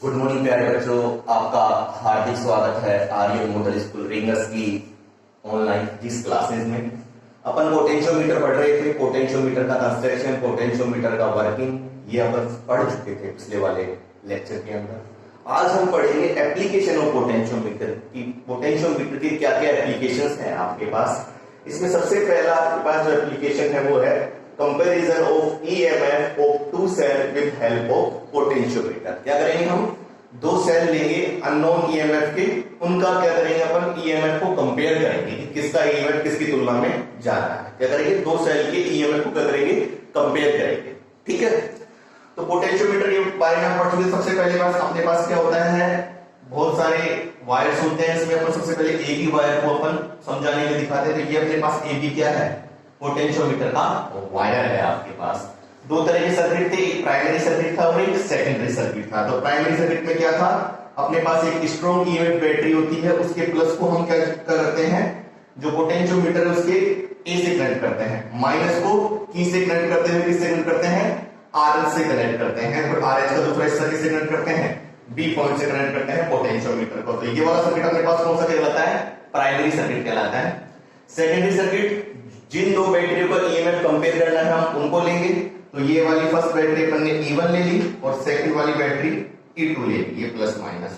Good morning प्यारे बच्चों, आपका हार्दिक स्वागत है आर्यन मॉडल स्कूल रिंगर्स की ऑनलाइन जिस क्लासेस में अपन पोटेंशियोमीटर पढ़ रहे थे। पोटेंशियोमीटर का कंस्ट्रक्शन, पोटेंशियोमीटर का वर्किंग ये अपन पढ़ चुके थे पिछले वाले लेक्चर के अंदर। आज हम पढ़ेंगे एप्लीकेशन ऑफ पोटेंशियोमीटर की। पोटेंशियोमीटर की क्या क्या एप्लीकेशंस हैं आपके पास। इसमें सबसे पहला आपके पास जो एप्लीकेशन है वो है comparison of EMF of two cell with help of potentiometer. क्या करेंगे हम, दो सेल लेंगे अननोन ईएमएफ के, उनका क्या करेंगे अपन ईएमएफ को कंपेयर करेंगे कि किसका ईएमएफ किसकी तुलना में जा रहा है। क्या करेंगे, दो सेल के ईएमएफ को क्या करेंगे, कंपेयर करेंगे। ठीक है, तो पोटेंशियोमीटर के बारे में हम पढ़ चुके। सबसे पहले बात अपने पास क्या होता है, बहुत सारे वायर्स होते हैं। इसमें अपन सबसे पहले एक ही वायर को अपन समझाने में दिखाते हैं। तो ये अपने पास ए बी क्या है, पोटेंशियोमीटर का वायर है आपके पास। दो तरह के सर्किट थे, एक प्राइमरी सर्किट था और एक सेकेंडरी सर्किट था। तो प्राइमरी सर्किट में क्या था, अपने पास एक स्ट्रॉन्ग ईएमएफ बैटरी होती है, उसके प्लस को हम क्या करते हैं, जो पोटेंशियोमीटर है उसके ए से कनेक्ट करते हैं, माइनस को की से कनेक्ट करते हैं, किससे कनेक्ट करते हैं, आरएच से कनेक्ट करते हैं। और आरएच का दूसरा हिस्सा किससे कनेक्ट करते हैं, बी पॉइंट से कनेक्ट करते हैं पोटेंशियोमीटर को। तो ये वाला सर्किट अपने पास कौन सा कहलाता है, प्राइमरी सर्किट कहलाता है। सेकेंडरी सर्किट, जिन दो बैटरियों का ईएमएफ कंपेयर करना है हम उनको लेंगे। तो ये वाली फर्स्ट बैटरी अपन ने E1 ले ली और सेकंड वाली बैटरी E2 ले ली, ये प्लस माइनस।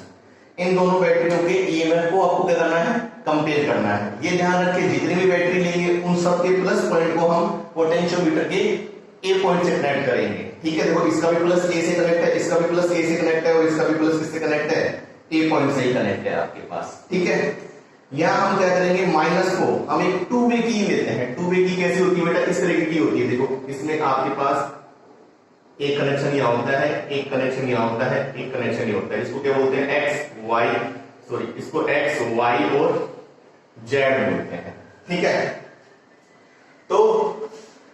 इन दोनों बैटरियों के ईएमएफ को आपको क्या करना है, कंपेयर करना है। ये ध्यान रखिए, जितनी भी बैटरी लेंगे उन सब के प्लस पॉइंट को हम पोटेंशियोमीटर के ए पॉइंट से कनेक्ट करेंगे। ठीक है, देखो इसका भी प्लस ए से कनेक्ट है, इसका भी प्लस ए से कनेक्ट है और इसका भी प्लस किससे कनेक्ट है, ए पॉइंट से ही कनेक्ट है आपके पास। ठीक है, यहां हम क्या करेंगे, माइनस को हम एक टू वे की लेते हैं। टू वे की कैसी होती है बेटा, इस तरीके की होती है। देखो इसमें आपके पास एक कनेक्शन यहां होता है, एक कनेक्शन यहां होता है, एक कनेक्शन यहां होता है। इसको क्या बोलते हैं, इसको एक्स वाई और जेड बोलते हैं। ठीक है, तो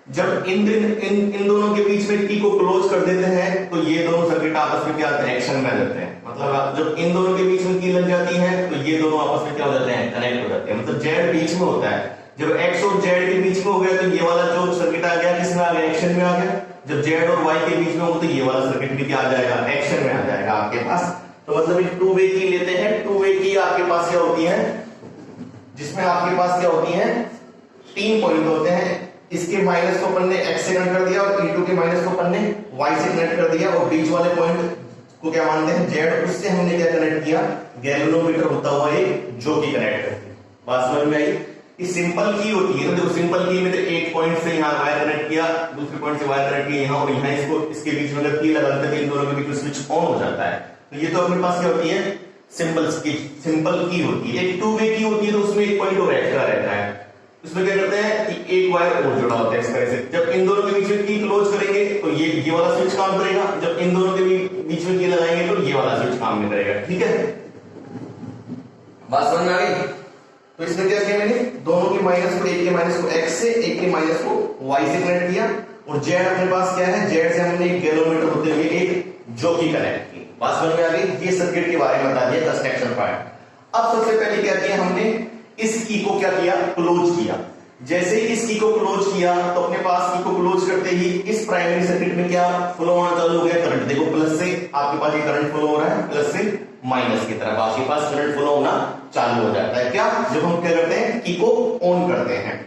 जब इन दोनों के बीच में टी को क्लोज कर देते हैं तो ये दोनों सर्किट आपस में क्या होते हैं, एक्शन में आ जाते हैं। मतलब जब इन दोनों के बीच में की लग जाती है तो ये दोनों आपस में क्या हो जाते हैं, कनेक्ट हो जाते हैं। मतलब जेड बीच में होता है। जब एक्स और जेड के बीच में हो गया तो ये वाला जो सर्किट आ गया किसमें आ गया, एक्शन में आ गया। जब जेड और वाई के बीच में हो तो ये वाला सर्किट भी क्या आ जाएगा, एक्शन में आ जाएगा आपके पास। तो मतलब एक टू वे की लेते हैं। टू वे की आपके पास क्या होती है, जिसमें आपके पास क्या होती है, 3 पॉइंट होते हैं। इसके माइनस को अपन ने x से कनेक्ट कर दिया और E2 के माइनस को अपन ने y से कनेक्ट कर दिया और बीच वाले पॉइंट को क्या मानते हैं, z। उससे हमने क्या कनेक्ट किया, गैल्वेनोमीटर होता हुआ एक जो की कनेक्ट करती है। बात समझ में आई। ये सिंपल की होती है। तो देखो सिंपल की में तो एक पॉइंट से यहाँ वायर कनेक्ट किया, दूसरे पॉइंट से वायर कनेक्ट किया यहाँ, और यहाँ इसको इसके बीच में अगर की लगाते हैं इन दोनों के बीच में स्विच ऑन हो जाता है। तो ये तो अपने पास क्या होती है, सिंपल की होती है। एक टू वे की होती है तो उसमें एक पॉइंट और एक्स्ट्रा रहता है। उसमें क्या करते हैं कि एक वायर और जुड़ा होता है इस तरह से। जब इन दोनों के बीच में की क्लोज करेंगे तो ये वाला स्विच काम करेगा, जब इन दोनों के बीच में की लगाएंगे तो ये वाला स्विच काम नहीं करेगा। ठीक है, बात समझ में आ गई। तो इसमें क्या किया मैंने, दोनों के माइनस को, एक के माइनस को x से, एक के माइनस को y से कनेक्ट किया। और z अपने पास क्या है, z से हमने एक गैल्वेनोमीटर होते हुए एक जो की कनेक्ट की। बात समझ में आ गई। ये सर्किट के बारे में बता दिया, कंस्ट्रक्शन पार्ट। अब सबसे पहले क्या किया हमने, इस की को क्या किया, क्लोज किया। जैसे ही इस की को क्लोज किया तो अपने पास की को क्लोज करते ही इस प्राइमरी सर्किट में क्या फ्लो होना चालू हो गया, करंट। देखो प्लस से आपके पास ये करंट फ्लो हो रहा है, प्लस से माइनस की तरफ आपके पास करंट फ्लो होना चालू हो जाता है। क्या, जब हम क्या करते हैं, की को ऑन करते हैं।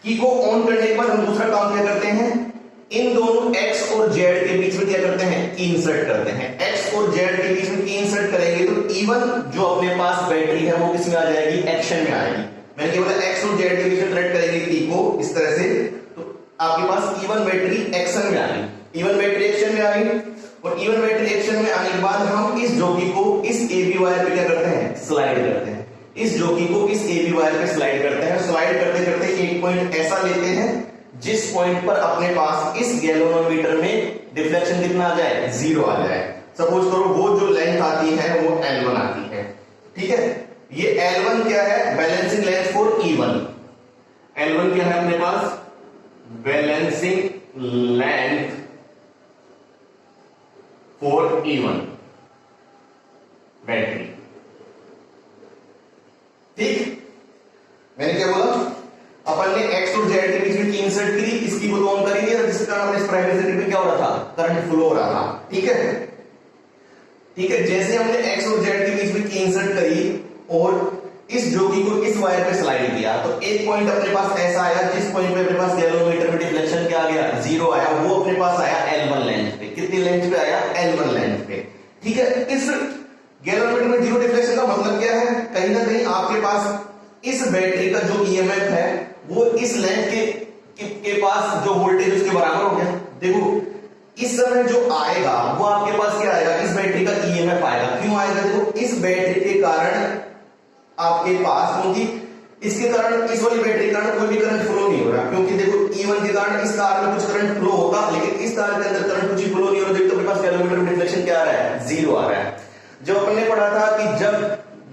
की को ऑन करने के बाद हम दूसरा काम क्या करते हैं, इन दोनों x और z के बीच में क्या करते हैं, की इंसर्ट करते हैं। x और z के बीच में की इंसर्ट करेंगे तो E1 जो अपने पास बैटरी है वो किसमें आ जाएगी, एक्शन में आएगी। मैंने क्या बोला, x और z के बीच में कनेक्ट करेंगे की को इस तरह से, तो आपके पास E1 बैटरी एक्शन में आ गई। E1 बैटरी एक्शन में आ गई और E1 बैटरी एक्शन में आने के बाद हम इस जोकी को इस AB वायर पे क्या करते हैं, स्लाइड करते हैं। इस जोकी को इस AB वायर पे स्लाइड करते हैं। स्लाइड करते करते एक पॉइंट ऐसा लेते हैं जिस पॉइंट पर अपने पास इस गैल्वेनोमीटर में डिफ्लेक्शन कितना आ जाए, 0 आ जाए। सपोज करो वो जो लेंथ आती है वो L1 आती है। ठीक है, ये L1 क्या है, balancing length for E1। L1 क्या है अपने पास, balancing length for E1 battery. ठीक, मैंने क्या बोला, अपन ने x और z के बीच में की इंसर्ट करी, इसकी को ऑन करी और जिसके कारण इस प्राइमरी सर्किट में क्या हो रहा था, करंट फ्लो हो रहा था। ठीक है, ठीक है, जैसे हमने एक्स और जेड के बीच में की इंसर्ट करी और इस जोगी को इस वायर पे स्लाइड किया, तो एक पॉइंट अपने पास ऐसा आया जिस पॉइंट पे अपने पास गैलोमीटर में डिफ्लेक्शन क्या आ गया, 0 आया, वो अपने पास आया L1 लेंथ पे। कितनी लेंथ पे आया, L1 लेंथ पे। ठीक है, इस गैलोमीटर में 0 डिफ्लेक्शन का मतलब क्या है, कहीं ना कहीं आपके पास इस बैटरी का जो ईएमएफ है वो इस लेंथ के पास जो वोल्टेज उसके बराबर हो गया। देखो इस समय जो आएगा वो आपके पास क्या आएगा, इस बैटरी का ईएमएफ आएगा। क्यों आएगा, देखो इस बैटरी के कारण आपके पास, क्योंकि इसके कारण, इस वाली बैटरी के कारण कोई भी करंट फ्लो नहीं हो रहा, क्योंकि देखो E1 के कारण इस तार में कुछ करंट फ्लो होता, लेकिन इस तार के अंदर करंट कुछ फ्लो नहीं हो रहा। देखो तो अपने पास गैलोमीटर में डिफ्लेक्शन क्या आ रहा है, 0 आ रहा है। जब अपन ने पढ़ा था कि जब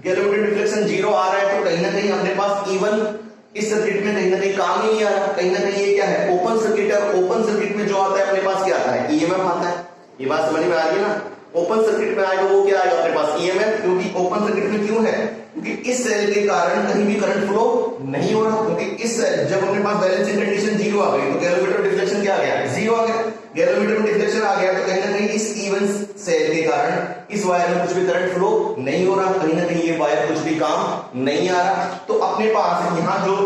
गैलोमीटर डिफ्लेक्शन 0 आ रहा है तो कहीं ना कहीं अपने पास E1 इस सर्किट में कहीं ना कहीं काम ही नहीं आ रहा, कहीं ना कहीं ये क्या है, ओपन सर्किट है। ओपन सर्किट में जो आता है अपने पास क्या आता है, ईएमएफ आता है। ये बात समझ में आ रही है ना, ओपन सर्किट में आएगा वो क्या आएगा अपने पास, ईएमएफ। क्योंकि ओपन सर्किट में क्यों है, क्योंकि इस सेल के कारण कहीं भी करंट फ्लो नहीं हो रहा, क्योंकि इस जब अपने पास बैलेंसिंग कंडीशन 0 आ गई तो गैलोमीटर डिफ्लेक्शन क्या आ गया, 0 आ गया। गैलोमीटर में डिफ्लेक्शन आ गया तो कहीं ना कहीं इस E1 सेल के कारण इस वायर में कुछ भी करंट फ्लो नहीं हो रहा, कहीं ना कहीं ये वायर कुछ भी काम नहीं आ रहा। तो अपने पास यहाँ जो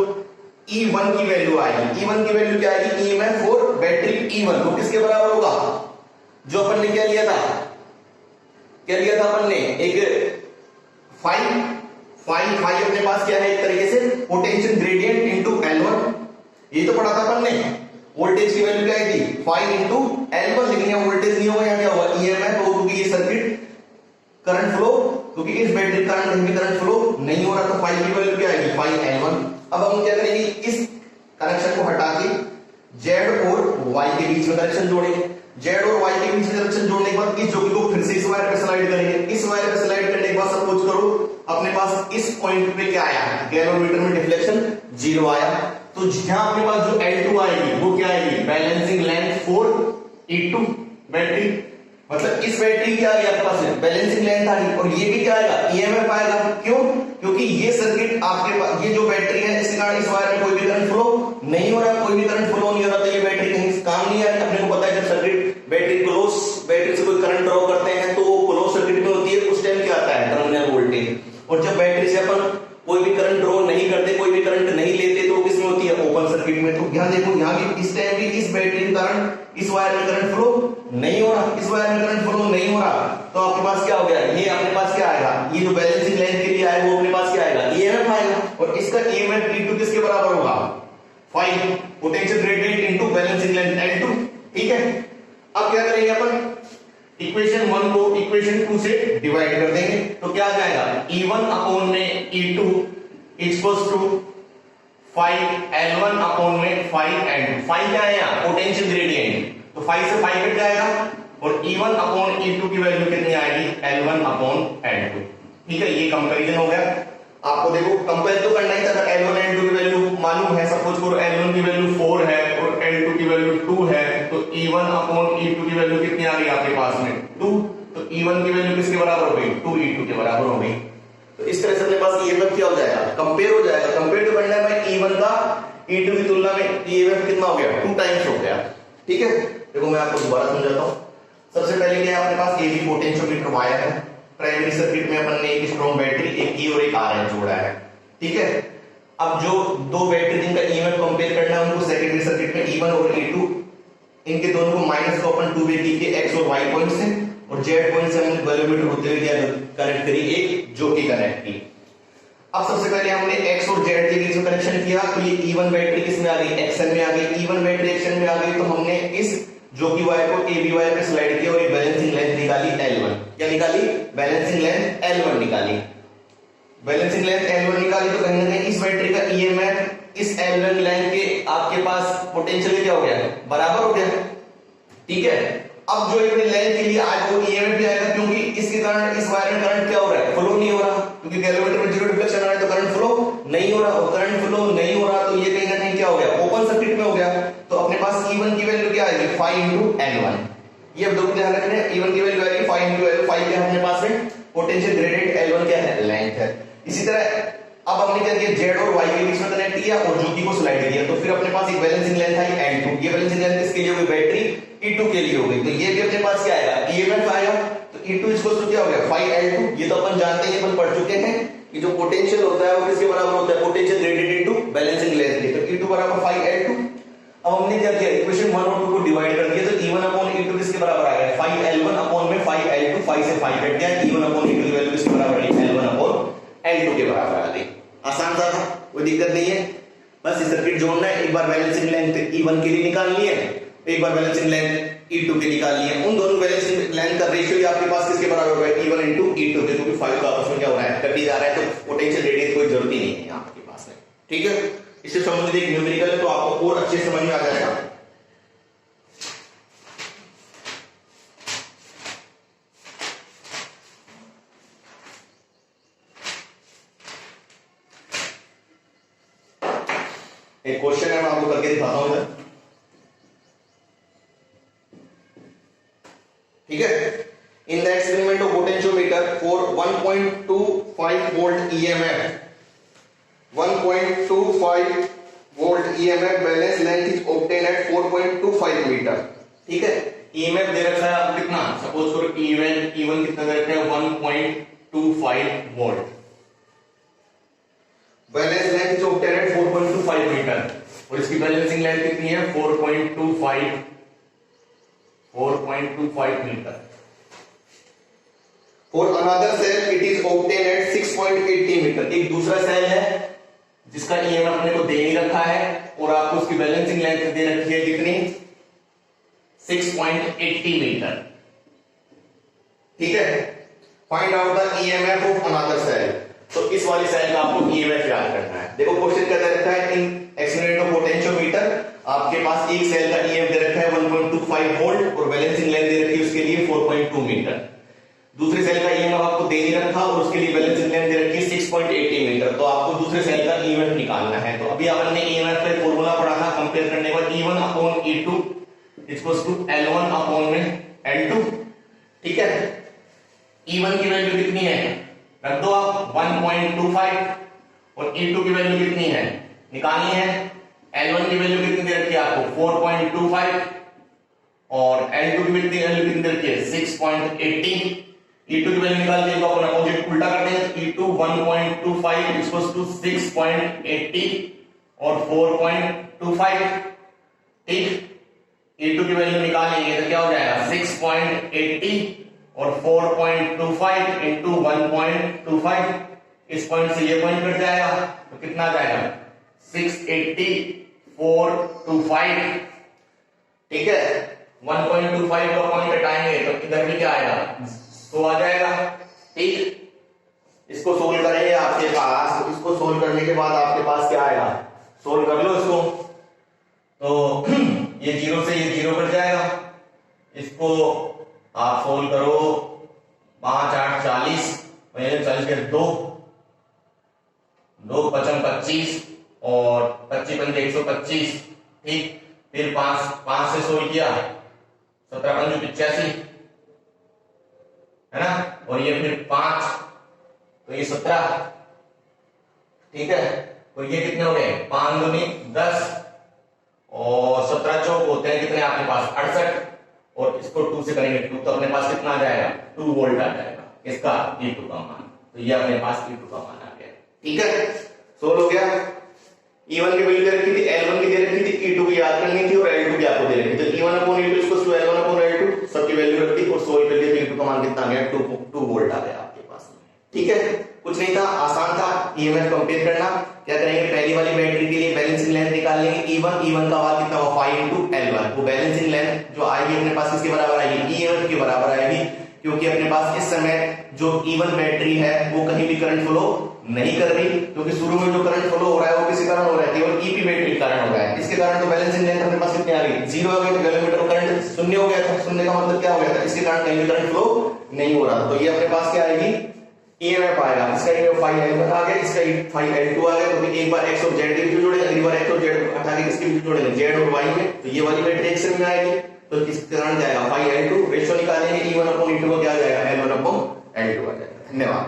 E1 की वैल्यू आएगी, E1 की वैल्यू क्या आएगी, ईएमएफ फॉर बैटरी E1 वो किसके बराबर होगा, जो अपन ने क्या लिया था, अपन ने एक फाइव अपने पास क्या है, एक तरीके से पोटेंशियल ग्रेडियंट इनटू L1, ये तो पढ़ा था अपन ने। वोल्टेज की वैल्यू क्या आई थी, 5 इनटू L1, लेकिन यहाँ वोल्टेज नहीं होगा, यहाँ क्या होगा, ईएमएफ। क्योंकि ये सर्किट करंट फ्लो, क्योंकि इस बैटरी के कारण कहीं भी करंट फ्लो नहीं हो रहा, तो 5 की वैल्यू क्या आएगी, 5L1। अब हम क्या करेंगे, इस कनेक्शन को हटा के Z और Y के बीच में कनेक्शन जोड़ेंगे। Z और Y के बीच में कनेक्शन जोड़ने के बाद इस जोड़ी को फिर से इस वायर पे स्लाइड करेंगे। इस वायर पे स्लाइड करने के बाद सपोज करो अपने पास इस पॉइंट पे क्या आया, गैलोमीटर में डिफ्लेक्शन 0 आया, तो यहां अपने पास जो L2 आएगी वो क्या आएगी, balancing length for E2 battery. मतलब इस बैटरी की आ गई आपके पास बैलेंसिंग लेंथ आ गई, और ये भी क्या आएगा, ईएमएफ आएगा। क्यों, क्योंकि ये सर्किट आपके पास, ये जो बैटरी है इसके कारण इस वायर में कोई भी करंट फ्लो नहीं हो रहा, कोई भी करंट फ्लो नहीं हो रहा, तो ये बैटरी कहीं काम नहीं आ रही। अपने को पता है जब सर्किट बैटरी से कोई करंट ड्रॉ करते हैं तो वो क्लोज सर्किट में होती है, उस टाइम क्या आता है, टर्मिनल वोल्टेज। और जब बैटरी से अपन कोई भी करंट ड्रॉ नहीं करते, कोई भी करंट नहीं लेते, तो किसमें होती है, ओपन सर्किट में। तो यहाँ देखो, यहाँ भी इस टाइम भी इस बैटरी के कारण इस वायर में करंट फ्लो नहीं हो रहा, इस वायर में करंट फ्लो नहीं हो रहा, तो आपके पास क्या हो गया, ये अपने पास क्या आएगा, ये जो बैलेंसिंग लाइन के लिए आए वो अपने पास क्या आएगा, ईएमएफ आएगा। और इसका ईएमएफ E2 किसके बराबर होगा, 5 potential gradient into balancing line L2। ठीक है, अब क्या करेंगे अपन, इक्वेशन 1 को इक्वेशन 2 से डिवाइड कर देंगे, तो क्या आ जाएगा, E1 अपॉन में E2 equals to 5L1 upon में 5N। 5 क्या है यहाँ, पोटेंशियल ग्रेडियंट, तो 5 से 5 कट जाएगा, और E1 अपॉन E2 की वैल्यू कितनी आएगी, L1 अपॉन L2। ठीक है, ये कंपैरिजन हो गया। आपको देखो कंपेयर तो करना ही था, अगर L1 L2 की वैल्यू मालूम है, सपोज करो L1 की वैल्यू 4 है और L2 की वैल्यू 2 है, तो E1 अपॉन E2 की वैल्यू कितनी आ गई आपके पास में, 2। तो E1 की वैल्यू किसके बराबर हो गई, 2E2 के बराबर हो गई। तो इस तरह से अपने पास ईएमएफ क्या हो जाएगा, कंपेयर हो जाएगा। कंपेयर तो करना है भाई E1 का E2 की तुलना में, ईएमएफ कितना हो गया, 2 टाइम्स हो गया। ठीक है, देखो मैं आपको दोबारा समझाता हूँ। सबसे पहले क्या है, अपने पास AB पोटेंशियोमीटर वायर है, प्राइमरी सर्किट में अपन ने एक स्ट्रॉन्ग बैटरी, एक E और एक RN जोड़ा है। ठीक है, अब जो दो बैटरी जिनका ईएमएफ कंपेयर करना है उनको सेकेंडरी सर्किट में E1 और E2, इनके दोनों को माइनस को अपन 2 वे के X और Y पॉइंट से, और Z पॉइंट से हमने गैलोमीटर होते हुए क्या कनेक्ट करी, एक जो की कनेक्ट की। अब सबसे पहले हमने X और Z के बीच में कनेक्शन किया, तो ये E1 बैटरी किसमें आ गई, एक्शन में आ गई। E1 बैटरी एक्शन में आ गई, तो हमने इस जो की वायर को AB वायर पे स्लाइड किया और एक बैलेंसिंग लेंथ निकाली L1। क्या निकाली, बैलेंसिंग लेंथ L1 निकाली। बैलेंसिंग लेंथ L1 निकाली, तो कहीं ना कहीं इस बैटरी का ईएमएफ इस L1 लेंथ के आपके पास पोटेंशियल क्या हो गया, बराबर हो गया। ठीक है, अब जो अपने लेंथ के लिए आज वो ईएमएफ भी आएगा, क्योंकि इसके कारण इस वायर में करंट क्या हो रहा है, फ्लो नहीं हो रहा, क्योंकि गैलोमीटर में 0 डिफ्लेक्शन आ रहा है तो करंट फ्लो नहीं हो रहा, और करंट फ्लो नहीं हो रहा तो ये कहीं ना कहीं क्या हो गया, ओपन सर्किट में हो गया। तो अपने पास E1 की वैल्यू क्या आएगी, 5 इनटू L1। ये अब दोनों ध्यान रखना है, E1 की वैल्यू आएगी 5 इनटू L1। 5 क्या है अपने पास में, पोटेंशियल ग्रेडियंट, L1 क्या है, लेंथ है। इसी तरह अब हमने क्या किया, Z और Y के बीच में कनेक्ट किया और जोकी को स्लाइड किया, तो फिर अपने पास एक बैलेंसिंग लेंथ आई L2। ये बैलेंसिंग लेंथ किसके लिए हो गई, बैटरी E2 के लिए हो गई। तो ये भी अपने पास क्या आएगा, ईएमएफ आएगा। तो E2 इसको क्या हो गया 5L2। ये तो अपन जानते हैं, अपन पढ़ चुके हैं कि जो पोटेंशियल होता है वो किसके बराबर होता है, potential gradient into balancing length के। तो E2 बराबर 5L2। अब हमने क्या किया, इक्वेशन 1 और 2 को डिवाइड कर दिया, तो E1 अपॉन E2 किसके बराबर आ गया 5L1 अपॉन में 5L2, 5 से 5 कट गया, E1 अपॉन E2 की वैल्यू किसके बराबर आई L1 अपॉन L2 के बराबर आ गई। आसान था, कोई दिक्कत नहीं है। बस ये सर्किट जोड़ना है। एक बार बैलेंसिंग लेंथ E1 के लिए निकाल लिए, एक बार बैलेंसिंग लेंथ E2 के निकाल लिए। उन दोनों बैलेंसिंग लेंथ का रेशियो आपके पास किसके बराबर होगा E1 into E2 के, क्योंकि 5 का आपस में क्या हो रहा है कट ही जा रहा है, तो पोटेंशियल ग्रेडिएंट कोई जरूरत ही नहीं है आपके पास में। ठीक है, इससे संबंधित एक न्यूमेरिकल है तो आपको और अच्छे समझ में आ जाएगा। एक क्वेश्चन है, मैं आपको करके दिखाता हूं इधर। ठीक है, in the experiment of potentiometer for 1.25 volt EMF, 1.25 volt EMF balance length is obtain at 4.25 metre. ठीक है, EMF दे रखा है आपको कितना, सपोज करो E1 कितना दे रखा है 1.25 volt, balance length is obtain at 4.25 metre, और इसकी बैलेंसिंग लेंथ कितनी है 4.25 metre. For another cell it is obtained at 6.80 metre. एक दूसरा सेल है जिसका EMF अपने को दे नहीं रखा है और आपको उसकी बैलेंसिंग लेंथ दे रखी है कितनी 6.80 मीटर। ठीक है, find out the EMF of another cell. तो इस वाली सेल का आपको EMF याद करना है। देखो क्वेश्चन क्या दे रखा है, इन एक्सपेरिमेंट ऑफ पोटेंशियोमीटर आपके पास एक सेल का EMF दे रखा है 1.25 वोल्ट और बैलेंसिंग लेंथ दे रखी है उसके लिए 4.2 मीटर। दूसरे सेल का EMF आपको दे नहीं रखा और उसके लिए बैलेंसिंग लेंथ दे रखी है 6.80 मीटर। तो आपको दूसरे सेल का EMF निकालना है। तो अभी आपने EMF का फॉर्मूला पढ़ा था, कंपेयर करने के बाद E1 upon E2 equals to L1 upon में L2। ठीक है, E1 की वैल्यू कितनी है रख दो आप 1.25 और E2 की वैल्यू कितनी है निकालनी है। L1 की वैल्यू कितनी दे रखी है आपको 4.25 और L2 की वैल्यू कितनी दे रखी है 6.80। E2 की वैल्यू निकाल के अपन अपोजिट उल्टा करते हैं। E2 1.25 इक्वल्स टू 6.80 और 4.25। ठीक, E2 की वैल्यू निकालेंगे तो क्या हो जाएगा 6.80 और 4.25 इंटू 1.25। इस पॉइंट से ये पॉइंट कट जाएगा तो कितना आ जाएगा 680 425। ठीक है, 1.25 का पॉइंट हटाएंगे तो इधर भी क्या आएगा तो आ जाएगा। ठीक, इसको सोल्व करेंगे आपके पास, तो इसको सोल्व करने के बाद आपके पास क्या आएगा, सोल्व कर लो इसको, तो ये 0 से ये 0 कट जाएगा। इसको आप सोल्व करो 5 8 40 40 के 2 2 5 25 और 25 5 125। ठीक, फिर 5 से सोल्व किया 17 5 85 है ना, और ये फिर 5 तो ये 17। ठीक है, तो ये कितने हो गए 5 दूनी 10 और 17 चौक होते हैं कितने आपके पास 68 और इसको 2 से करेंगे 2 तो अपने पास कितना आ जाएगा 2 वोल्ट आ जाएगा इसका E2 का मान। तो ये अपने पास E2 का मान आ गया। ठीक है, सोल्व हो गया। E1 की वैल्यू दे रखी थी, L1 की दे रखी थी, E2 की याद करनी थी और L2 की आपको दे रखी थी। तो E1 upon E2 equals to L1 upon L2 सबकी वैल्यू रख दी और सोल्व कर दिया। E2 का मान कितना आ गया 2 वोल्ट आ गया आपके पास। ठीक है, कुछ नहीं था, आसान था EMF कंपेयर करना। क्या करेंगे, पहली वाली बैटरी के लिए बैलेंसिंग लेंथ निकाल लेंगे E1 का मान कितना हुआ 5 into L1। वो बैलेंसिंग लेंथ जो आएगी अपने पास किसके बराबर आएगी EMF के बराबर आएगी, क्योंकि अपने पास इस समय जो E1 बैटरी है वो कहीं भी करंट फ्लो नहीं कर रही, क्योंकि शुरू में जो करंट फ्लो हो रहा है वो किसी कारण हो रहा है, केवल EP बैटरी कारण हो रहा है। इसके कारण तो बैलेंसिंग लेंथ अपने पास कितनी आ गई 0 आ गई, तो गैलोमीटर करंट शून्य हो गया था। शून्य का मतलब क्या हो गया था, इसके कारण कहीं भी करंट फ्लो नहीं हो रहा। तो ये अपने पास क्या आएगी EMF आएगा। इसका EMF 5L1 आ गया, इसका 5L2 आ गया। तो एक बार X और Z के बीच जोड़ेंगे, अगली बार X और Z हटा के किसके बीच जोड़ेंगे Z और Y में, तो ये वाली बैटरी X में आएगी। तो किस कारण जाएगा 5L2। रेशियो निकालेंगे E1 अपॉन E2 को क्या आ जाएगा L1 अपॉन L2 आ जाएगा। धन्यवाद।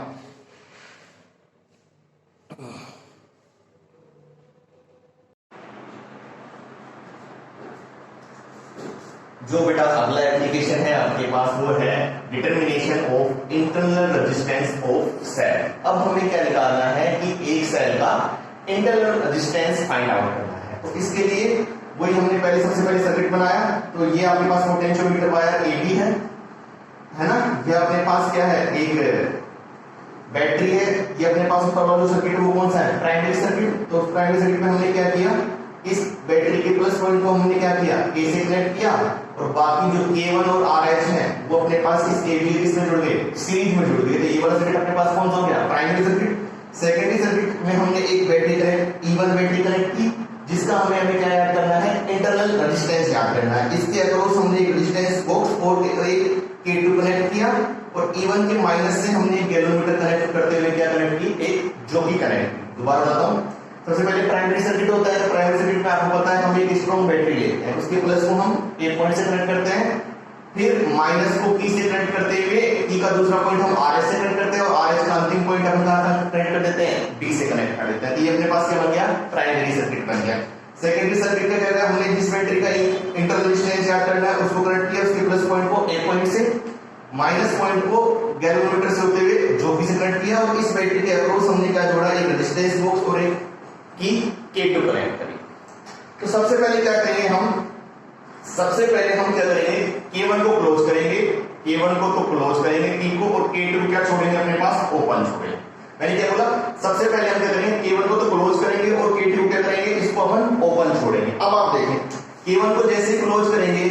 जो बेटा अगला एप्लीकेशन है आपके पास वो है determination of internal resistance of cell. अब हमें क्या निकालना है कि एक सेल का इंटरनल रेजिस्टेंस फाइंड आउट करना है। तो इसके लिए वही हमने सबसे पहले सर्किट बनाया। तो ये आपके पास पोटेंशियोमीटर वायर AB है ना। ये अपने पास क्या है, एक बैटरी है। ये अपने पास ऊपर वाला जो सर्किट है वो कौन सा है, प्राइमरी सर्किट। तो प्राइमरी सर्किट में हमने क्या किया, इस बैटरी के प्लस पॉइंट को हमने क्या किया, A से कनेक्ट किया, और बाकी जो K1 और RH है वो अपने पास इस AB इसमें जुड़ गए, सीरीज में जुड़ गए। तो ये वाला सर्किट अपने पास कौन सा हो गया, प्राइमरी सर्किट। सेकेंडरी सर्किट में हमने एक battery connect E1 battery connect की, जिसका हमें क्या याद करना है, इंटरनल रेजिस्टेंस याद करना है। इसके अक्रॉस हमने एक रेजिस्टेंस बॉक्स और एक K2 कनेक्ट किया, और E1 के माइनस से हमने एक गैल्वेनोमीटर कनेक्ट करते हुए क्या कनेक्ट की, एक जॉकी कनेक्ट की। दोबारा बताता हूं, सबसे पहले प्राइमरी सर्किट होता है। तो प्राइमरी सर्किट में आपको पता है हम एक स्ट्रॉन्ग बैटरी लेते हैं, उसके प्लस को हम एक पॉइंट से कनेक्ट करते हैं, फिर माइनस को P से कनेक्ट करते हुए P का दूसरा पॉइंट हम RS से कनेक्ट करते हैं, और RS का अंतिम पॉइंट हम कहां कनेक्ट कर देते हैं, D से कनेक्ट कर देते हैं। तो ये अपने पास क्या बन गया, प्राइमरी सर्किट बन गया। सेकेंडरी सर्किट का क्या है, हमने जिस बैटरी का इंटरनल रेजिस्टेंस याद करना है उसको कनेक्ट किया, उसके प्लस पॉइंट को A पॉइंट से, माइनस पॉइंट को गैल्वेनोमीटर से होते हुए जॉकी से कनेक्ट किया, और इस बैटरी के अक्रॉस हमने क्या जोड़ा, एक रेजिस्टेंस बॉक्स और एक की K2 कनेक्ट करी। तो सबसे पहले क्या करेंगे सबसे पहले हम क्या करेंगे, K1 को क्लोज करेंगे, K1 को तो क्लोज करेंगे P को, और K2 क्या छोड़ेंगे अपने पास, ओपन छोड़ेंगे। मैंने क्या बोला, सबसे पहले हम क्या करेंगे, K1 को तो क्लोज करेंगे और K2 क्या करेंगे, इसको अपन ओपन छोड़ेंगे। अब आप देखें K1 को जैसे क्लोज करेंगे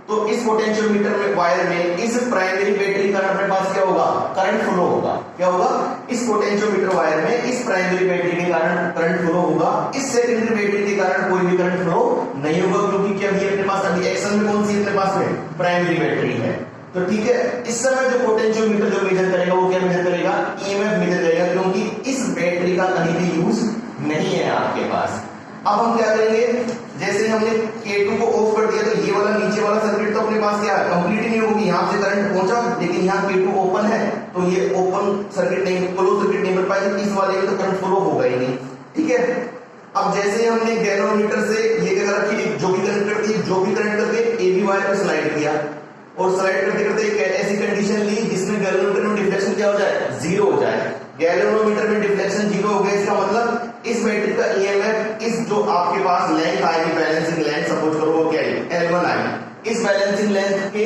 तो इस पोटेंशियोमीटर में वायर में इस प्राइमरी बैटरी का अपने पास क्या होगा, करंट फ्लो होगा। क्या होगा, इस पोटेंशियोमीटर वायर में इस प्राइमरी बैटरी के कारण करंट फ्लो होगा, इस सेकेंडरी बैटरी के कारण कोई भी करंट फ्लो नहीं होगा, क्योंकि क्या ये अपने पास अभी एक्शन में कौन सी अपने पास में प्राइमरी बैटरी है। तो ठीक है, इस समय जो पोटेंशियोमीटर जो मेजर करेगा वो क्या मेजर करेगा, EMF मेजर करेगा, क्योंकि इस बैटरी का कहीं भी यूज नहीं है आपके पास। अब हम क्या करेंगे, जैसे हमने K2 को ऑफ कर दिया तो ये वाला नीचे वाला सर्किट तो अपने पास क्या है, कंप्लीट ही नहीं होगी। यहाँ से करंट पहुंचा, लेकिन यहाँ K2 ओपन है, तो ये ओपन सर्किट नहीं, क्लोज सर्किट नहीं बन पाएगा, इस वाले में तो करंट फ्लो होगा ही नहीं। ठीक है, अब जैसे हमने गैल्वेनोमीटर से ये क्या रखी, जो भी कनेक्ट कर दी, जो भी कनेक्ट करके AB वायर पर स्लाइड किया, और स्लाइड करते करते एक ऐसी कंडीशन ली जिसमें गैल्वेनोमीटर में डिफ्लेक्शन क्या हो जाए, जीरो हो जाए। गैल्वेनोमीटर में डिफ्लेक्शन जीरो हो गया, इसका मतलब इस बैटरी का EMF, इस जो आपके पास लेंथ आएगी, बैलेंसिंग लेंथ सपोज करो वो क्या है, L1 आएगी, इस बैलेंसिंग लेंथ के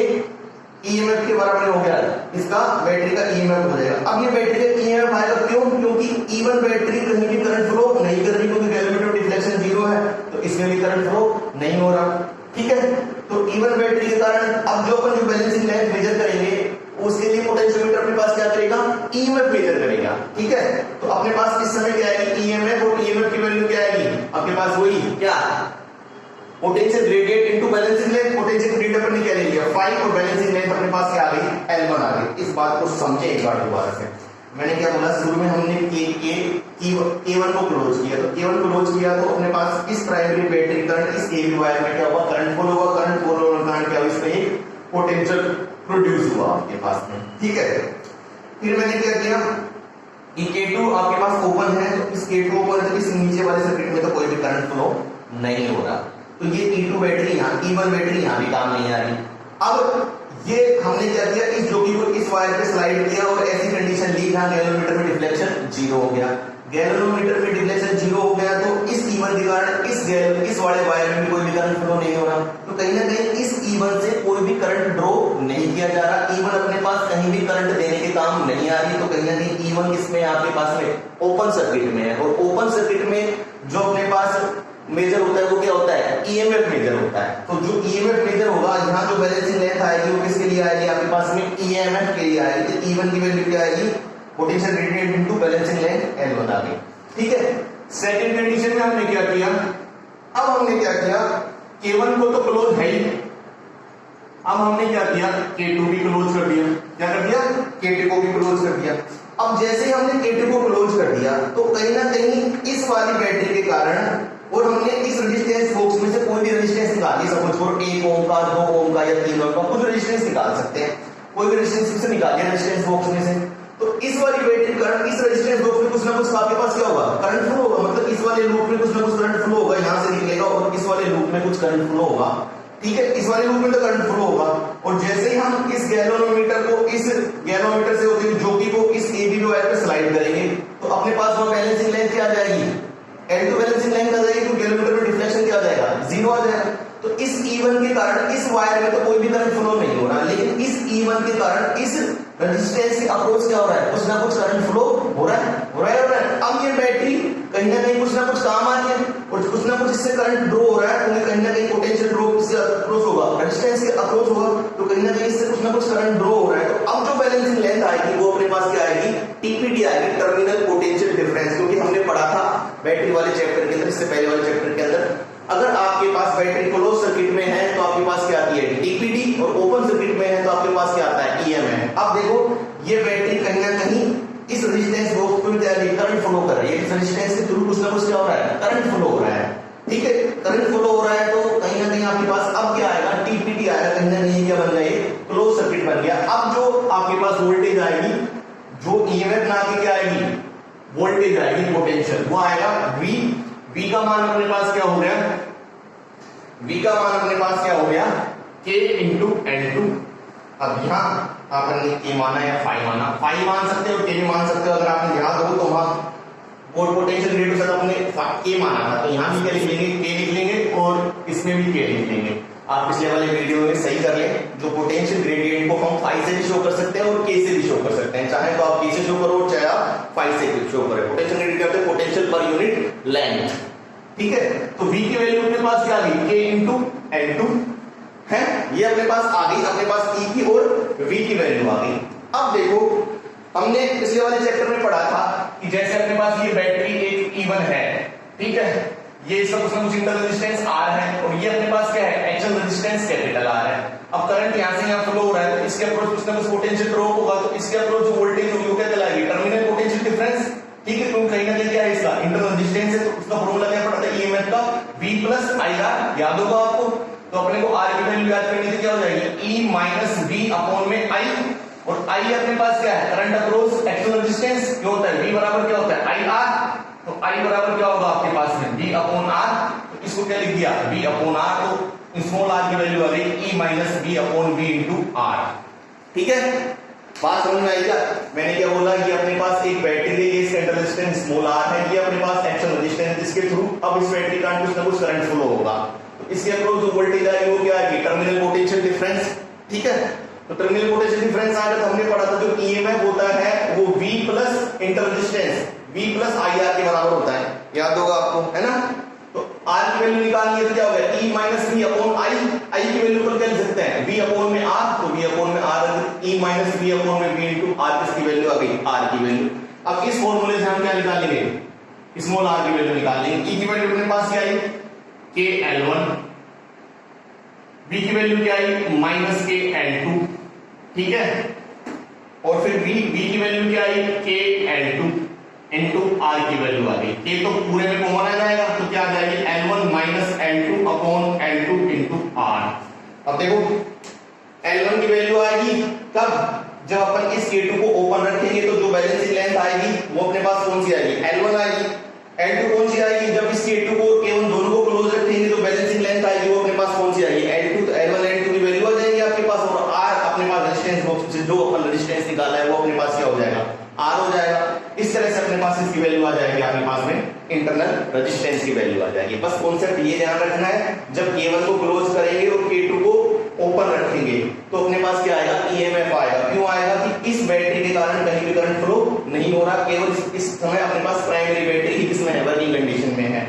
EMF के बराबर हो गया, इसका बैटरी का EMF हो जाएगा। अब ये बैटरी का EMF आएगा क्यों, क्योंकि E1 बैटरी कहीं भी करंट फ्लो नहीं कर रही, क्योंकि गैल्वेनोमीटर में डिफ्लेक्शन जीरो है, तो इसमें भी करंट फ्लो नहीं हो रहा। ठीक है, तो E1 बैटरी के कारण अब जो अपन जो बैलेंसिंग लेंथ मेजर करेंगे उसके लिए पोटेंशियोमीटर अपने पास क्या करेगा, EMF मेजर करेगा। ठीक है, तो अपने पास इस समय क्या आएगी, EMF, और EMF की वैल्यू क्या आएगी, अपने पास वही क्या, potential gradient into balancing length. Potential gradient अपन ने क्या ले लिया 5, और बैलेंसिंग लेंथ अपने पास क्या आ गई, L1 आ गई। इस बात को समझे एक बार दोबारा से। मैंने क्या बोला, शुरू में हमने K1 को क्लोज किया, तो K1 क्लोज किया तो अपने पास इस प्राइमरी बैटरी करंट इस AB वायर में क्या हुआ, करंट फ्लो हुआ, करंट फ्लो होने कारण क्या हुआ, इसमें एक पोटेंशियल प्रोड्यूस हुआ आपके पास में। ठीक है, फिर मैंने क्या किया, K2 आपके पास ओपन है, तो इस K2 ओपन है, तो इस नीचे वाले सर्किट में तो कोई भी करंट फ्लो नहीं हो रहा, तो ये E2 बैटरी यहाँ, E1 बैटरी यहाँ भी काम नहीं आ रही। अब ये हमने क्या किया, इस जोकी को इस वायर पे स्लाइड किया, और ऐसी कंडीशन ली जहां गैल्वेनोमीटर में डिफ्लेक्शन जीरो हो गया। गैल्वेनोमीटर में डिफ्लेक्शन जीरो हो गया, तो इस E1 के कारण इस वाले वायर में भी कोई भी करंट फ्लो नहीं हो रहा, तो कहीं ना कहीं इस E1 से कोई भी करंट ड्रॉ नहीं किया जा रहा। E1 अपने पास कहीं भी करंट देने के काम नहीं आ रही, तो कहीं ना कहीं E1 किसमें आपके पास में, ओपन सर्किट में है, और ओपन सर्किट में जो अपने पास मेजर होता है वो क्या होता है, EMF मेजर होता है। तो जो EMF मेजर होगा, यहाँ जो बैलेंसिंग लेंथ आएगी वो किसके लिए आएगी, आपके पास में EMF के लिए आएगी। तो E1 की वैल्यू क्या आएगी, potential gradient into balancing length L1 आ गई। ठीक है, सेकंड कंडीशन में हमने क्या किया, अब हमने क्या किया, K1 को तो क्लोज है ही, अब हमने क्या किया, K2 भी क्लोज कर दिया। क्या कर दिया, K2 को भी क्लोज कर दिया। अब जैसे हमने K2 को क्लोज कर दिया, तो कहीं ना कहीं इस वाली बैटरी के कारण, और हमने इस रेजिस्टेंस बॉक्स में से कोई भी रेजिस्टेंस निकाल ली, सपोज करो 1 ओम का, 2 ओम का या 3 ओम का, कुछ रेजिस्टेंस निकाल सकते हैं, कोई भी रेजिस्टेंस से निकाल लिया रेजिस्टेंस बॉक्स में से, तो इस वाली बैटरी करंट इस रेजिस्टेंस बॉक्स में कुछ ना कुछ आपके पास क्या होगा, करंट फ्लो होगा, मतलब इस वाले लूप में कुछ ना कुछ करंट फ्लो होगा, यहां से निकलेगा, और इस वाले लूप में कुछ करंट फ्लो होगा। ठीक है, इस वाले लूप में तो करंट फ्लो होगा, और जैसे ही हम इस गैल्वेनोमीटर को इस गैल्वेनोमीटर से होते हुए ज्योति को इस एबी वायर पे स्लाइड करेंगे तो अपने पास वो बैलेंसिंग लेंथ क्या आ जाएगी, L2 बैलेंसिंग लेंथ आ जाएगी, तो गैल्वेनोमीटर में डिफ्लेक्शन क्या आ जाएगा, 0 आ जाएगा। तो इस E1 के कारण इस वायर में तो कोई भी करंट फ्लो नहीं हो रहा, लेकिन इस E1 के कारण इस रेजिस्टेंस के अप्रोच क्या हो रहा है, कुछ ना कुछ करंट फ्लो हो रहा है, हो रहा है, हो रहा है। अब ये बैटरी कहीं ना कहीं कुछ ना कुछ काम आ रही है और कुछ ना कुछ इससे करंट ड्रॉ हो रहा है, क्योंकि कहीं ना कहीं पोटेंशियल ड्रॉप इससे अप्रोच होगा, रेजिस्टेंस के अप्रोच होगा, तो कहीं ना कहीं इससे कुछ ना कुछ करंट ड्रॉ हो रहा है। तो अब जो बैलेंसिंग लेंथ आएगी वो अपने पास क्या आएगी, टीपीडी आएगी, टर्मिनल पोटेंशियल डिफरेंस, क्योंकि हमने पढ़ा था बैटरी वाले चैप्टर के अंदर, इससे पहले वाले चैप्टर के अंदर, अगर आपके पास बैटरी क्लोज सर्किट में है तो आपके पास क्या आती है, टीपीडी, और ओपन सर्किट में है तो आपके पास क्या आता है, ईएमएफ। अब देखो ये बैटरी कहीं ना कहीं इस रेजिस्टेंस बॉक्स पे करंट फ्लो कर रही है, इस रेजिस्टेंस के थ्रू कुछ ना कुछ क्या हो रहा है, करंट फ्लो हो रहा है, ठीक है, करंट फ्लो हो रहा है, तो कहीं ना कहीं आपके पास अब क्या आएगा, टीपीडी आएगा, कहीं ना कहीं क्या बन गया, क्लोज सर्किट बन गया। अब जो आपके पास वोल्टेज आएगी, जो ईएमएफ ना के क्या आएगी, वोल्टेज आएगी, पोटेंशियल, वो आएगा वी। V का मान अपने पास क्या हो गया, V का मान अपने पास क्या हो गया, K इंटू L2। अब यहाँ आपने K माना या फाई माना, फाई मान सकते हो, K भी मान सकते हो, अगर आपने ध्यान दो तो वहां बोर्ड पोटेंशियल ग्रेडियंट से अपने K माना था, तो यहाँ भी क्या लिख लेंगे, K लिख लेंगे, और इसमें भी K लिख लेंगे। आप पिछले वाले वीडियो में सही कर लें, जो पोटेंशियल ग्रेडियंट को हम फाई से भी शो कर सकते हैं और K से भी शो कर सकते हैं, चाहे तो आप K से शो करो, चाहे आप फाई से शो करें। पोटेंशियल ग्रेडियंट क्या होता है, पोटेंशियल पर यूनिट लेंथ, ठीक है। तो V की वैल्यू अपने पास क्या आ गई, K इंटू L2 है, ये अपने पास आ गई, अपने पास E की और V की वैल्यू आ गई। अब देखो हमने पिछले वाले चैप्टर में पढ़ा था कि जैसे अपने पास ये बैटरी एक E1 है, ठीक है, ये इसका कुछ ना कुछ इंटरनल रेजिस्टेंस R है, और ये अपने पास क्या है, एक्चुअल रेजिस्टेंस कैपिटल R है। अब करंट यहां से यहां फ्लो हो रहा है, तो इसके अप्रोच कुछ ना कुछ पोटेंशियल ड्रॉप होगा, तो इसके अप्रोच जो वोल्टेज होगी वो क्या कहलाएगी, टर्मिनल पोटेंशियल डिफरेंस, ठीक है, क्योंकि कहीं ना कहीं क्या है, इसका इंटरनल रेजिस्टेंस है, तो उसका फॉर्मूला क्या पड़ता है, ईएमएफ का V प्लस IR, याद होगा आपको। तो अपने को R की वैल्यू याद करनी थी, क्या हो जाएगी, E माइनस V अपॉन में I, और I अपने पास क्या है, करंट अक्रॉस एक्चुअल रेजिस्टेंस, जो होता है V बराबर क्या होता है, IR, तो I बराबर क्या होगा आपके पास में, V अपॉन R, तो इसको क्या लिख दिया, V अपॉन R, तो स्मॉल r की वैल्यू आ गई E minus V upon V into R, ठीक है। बात समझ में आई क्या, मैंने क्या बोला, ये अपने पास एक बैटरी है, ये इसका रेजिस्टेंस स्मॉल r है, ये अपने पास एक्चुअल रेजिस्टेंस, जिसके थ्रू अब इस बैटरी का कुछ ना कुछ करंट फ्लो होगा, तो इसके अक्रॉस जो वोल्टेज आएगी वो क्या आएगी, टर्मिनल पोटेंशियल डिफरेंस, ठीक है। तो टर्मिनल पोटेंशियल डिफरेंस आएगा, तो हमने पढ़ा था जो ईएमएफ होता है वो V plus inter resistance V plus IR के बराबर होता है, याद होगा आपको, है ना। तो R की वैल्यू निकालनी है तो क्या होगा, E minus V upon I की वैल्यू पर क्या लिख सकते हैं, V अपॉन में R, तो V अपॉन में R, E minus V upon में V इंटू R, किसकी वैल्यू आ गई, R की वैल्यू। अब इस फॉर्मूले से हम क्या निकालेंगे, स्मॉल r की वैल्यू निकालेंगे। E की वैल्यू अपने पास क्या आई, K L1, V की वैल्यू क्या आई, माइनस K L2, ठीक है, और फिर V की वैल्यू क्या आई, K L2 इंटू R की वैल्यू आ गई, K तो पूरे में कॉमन आ जाएगा, तो क्या आ जाएगी, L1 minus L2 upon L2 into R। अब देखो L1 की वैल्यू आएगी कब, जब अपन इस K2 को ओपन रखेंगे, तो जो बैलेंसिंग लेंथ आएगी वो अपने पास कौन सी आएगी, L1 आएगी। L2 कौन सी आएगी, जब इस K2 को K1 दोनों को क्लोज रखेंगे तो बैलेंसिंग लेंथ आएगी वो अपने पास कौन सी आएगी, L2, तो L1 L2 की वैल्यू आ जाएगी आपके पास, और R अपने पास रेजिस्टेंस बॉक्स से जो अपन रेजिस्टेंस निकाला है वो अपने पास क्या हो जाएगा, R हो जाएगा। इस तरह से अपने पास इसकी वैल्यू आ जाएगी, आपके पास में इंटरनल रेजिस्टेंस की वैल्यू आ जाएगी। बस कॉन्सेप्ट ये ध्यान रखना है, जब K1 को क्लोज करेंगे और K2 को ओपन रखेंगे तो अपने पास क्या आएगा, ईएमएफ आएगा। क्यों आएगा, कि इस बैटरी के कारण कहीं भी करंट फ्लो नहीं हो रहा, केवल इस समय अपने पास प्राइमरी बैटरी ही किसमें है, वर्किंग कंडीशन में है।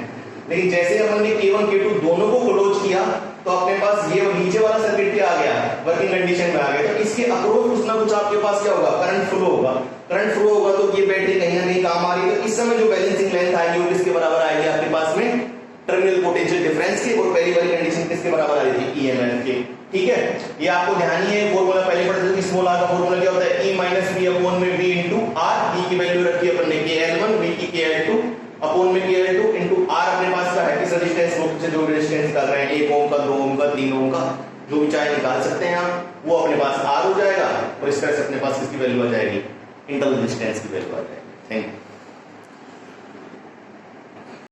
लेकिन जैसे अपन ने K1 K2 दोनों को क्लोज किया तो अपने पास ये नीचे वाला सर्किट क्या आ गया, वर्किंग कंडीशन में आ गया, तो इसके अक्रॉस कुछ ना कुछ आपके पास क्या होगा, करंट फ्लो होगा। करंट फ्लो होगा तो ये बैटरी कहीं ना कहीं काम आ रही है, तो इस समय जो बैलेंसिंग लेंथ आएगी वो किसके बराबर आएगी आपके पास में, टर्मिनल पोटेंशियल डिफरेंस की, और पहली वाली कंडीशन किसके बराबर आ रही थी, ईएमएफ के, ठीक है। ये आपको ध्यान ही है, फॉर्मूला पहले पढ़े थे, स्मॉल r का फॉर्मूला क्या होता है, E माइनस V अपॉन में V इंटू R, E की वैल्यू रखी अपन ने KL1, V की KL2 अपॉन में KL2 इंटू R अपने पास का है, किस रेजिस्टेंस ग्रुप से जो रेजिस्टेंस निकाल रहे हैं, 1 ओम का, 2 ओम का, 3 ओम का, जो भी चाहे निकाल सकते हैं आप, वो अपने पास R हो जाएगा, और इस तरह से अपने पास किसकी वैल्यू आ जाएगी, इंटरनल रेजिस्टेंस की वैल्यू आ जाएगी। Thank you.